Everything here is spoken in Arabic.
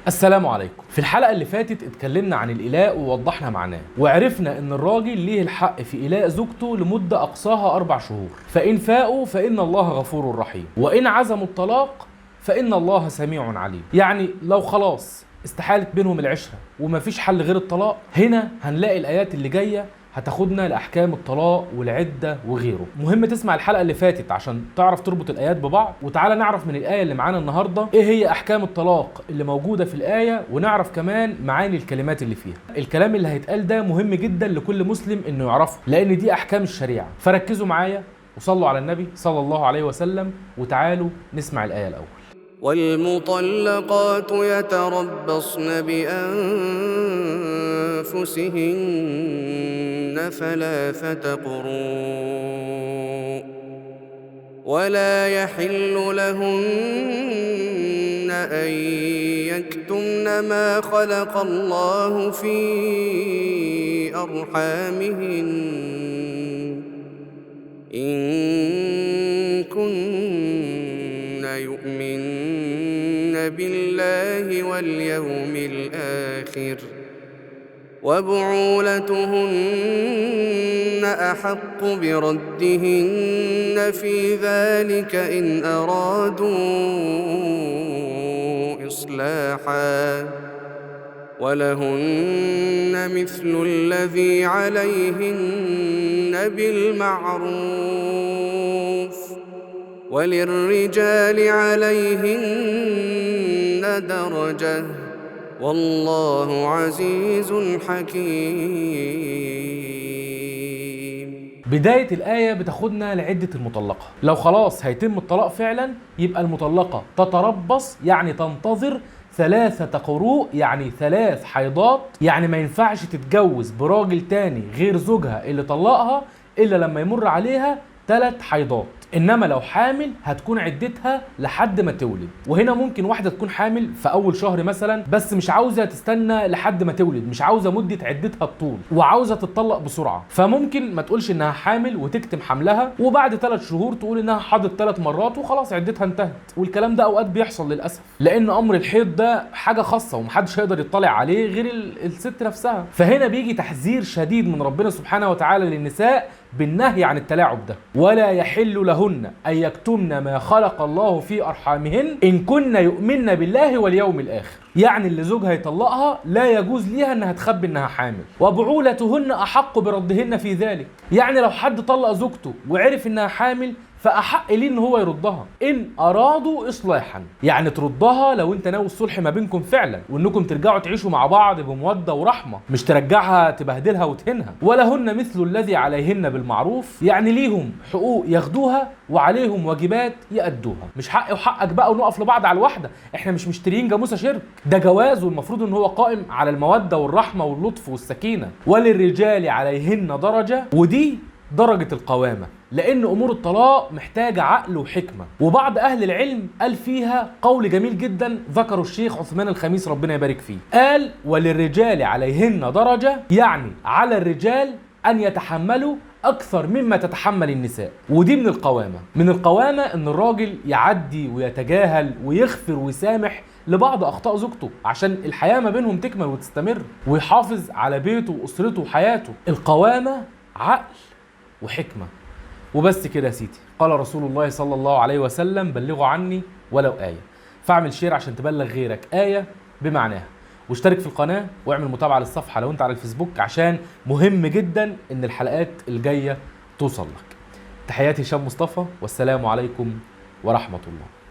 السلام عليكم. في الحلقة اللي فاتت اتكلمنا عن الإيلاء ووضحنا معناه، وعرفنا ان الراجل ليه الحق في إيلاء زوجته لمدة أقصاها 4 شهور، فإن فاءوا فإن الله غفور رحيم، وإن عزموا الطلاق فإن الله سميع عليم. يعني لو خلاص استحالت بينهم العشرة ومفيش حل غير الطلاق، هنا هنلاقي الآيات اللي جاية هتاخدنا لأحكام الطلاق والعدة وغيره. مهم تسمع الحلقة اللي فاتت عشان تعرف تربط الآيات ببعض، وتعالى نعرف من الآية اللي معانا النهاردة إيه هي أحكام الطلاق اللي موجودة في الآية، ونعرف كمان معاني الكلمات اللي فيها. الكلام اللي هيتقال ده مهم جدا لكل مسلم إنه يعرفه، لأن دي أحكام الشريعة. فركزوا معايا وصلوا على النبي صلى الله عليه وسلم، وتعالوا نسمع الآية الأول. والمطلقات يتربصن بأنفسهن 3 قروء ولا يحل لهن أن يكتمن ما خلق الله في أرحامهن إن كن يؤمن بالله واليوم الآخر وبعولتهن أحق بردهن في ذلك إن أرادوا إصلاحا ولهن مثل الذي عليهن بالمعروف وللرجال عليهن درجة والله عزيز حكيم. بداية الآية بتاخدنا لعدة المطلقة. لو خلاص هيتم الطلاق فعلا، يبقى المطلقة تتربص يعني تنتظر 3 قروء، يعني 3 حيضات. يعني ما ينفعش تتجوز براجل تاني غير زوجها اللي طلقها إلا لما يمر عليها 3 حيضات. انما لو حامل هتكون عدتها لحد ما تولد. وهنا ممكن واحده تكون حامل في اول شهر مثلا، بس مش عاوزه تستنى لحد ما تولد، مش عاوزه مده عدتها تطول وعاوزه تتطلق بسرعه، فممكن ما تقولش انها حامل وتكتم حملها، وبعد 3 شهور تقول انها حاضت 3 مرات وخلاص عدتها انتهت. والكلام ده اوقات بيحصل للاسف، لان امر الحيض ده حاجه خاصه ومحدش هيقدر يطلع عليه غير الست نفسها. فهنا بيجي تحذير شديد من ربنا سبحانه وتعالى للنساء بالنهي عن التلاعب ده. ولا يحل لهن أن يكتمن ما خلق الله في أرحامهن إن كن يؤمن بالله واليوم الآخر. يعني اللي زوجها يطلقها لا يجوز ليها انها تخبي انها حامل. وبعولتهن احق بردهن في ذلك. يعني لو حد طلق زوجته وعرف انها حامل فاحق ليه ان هو يردها ان ارادوا اصلاحا. يعني تردها لو انت ناوي الصلح ما بينكم فعلا، وانكم ترجعوا تعيشوا مع بعض بموده ورحمه، مش ترجعها تبهدلها وتهنها. ولهن مثل الذي عليهن بالمعروف. يعني ليهم حقوق ياخدوها وعليهم واجبات يأدوها. مش حقي وحقك بقى ونقف لبعض على الواحده. احنا مش مشتريين جاموسه شرك، ده جواز، والمفروض ان هو قائم على الموده والرحمه واللطف والسكينه. وللرجال عليهن درجه، ودي درجه القوامه، لأن أمور الطلاق محتاجة عقل وحكمة. وبعض أهل العلم قال فيها قول جميل جدا ذكره الشيخ عثمان الخميس ربنا يبارك فيه. قال وللرجال عليهن درجة، يعني على الرجال أن يتحملوا أكثر مما تتحمل النساء. ودي من القوامة. من القوامة أن الراجل يعدي ويتجاهل ويغفر ويسامح لبعض أخطاء زوجته عشان الحياة ما بينهم تكمل وتستمر، ويحافظ على بيته وأسرته وحياته. القوامة عقل وحكمة. وبس كده يا سيدي. قال رسول الله صلى الله عليه وسلم بلغوا عني ولو آية. فاعمل شير عشان تبلغ غيرك آية بمعناها، واشترك في القناة واعمل متابعة للصفحة لو انت على الفيسبوك، عشان مهم جدا ان الحلقات الجاية توصل لك. تحياتي هشام مصطفى، والسلام عليكم ورحمة الله.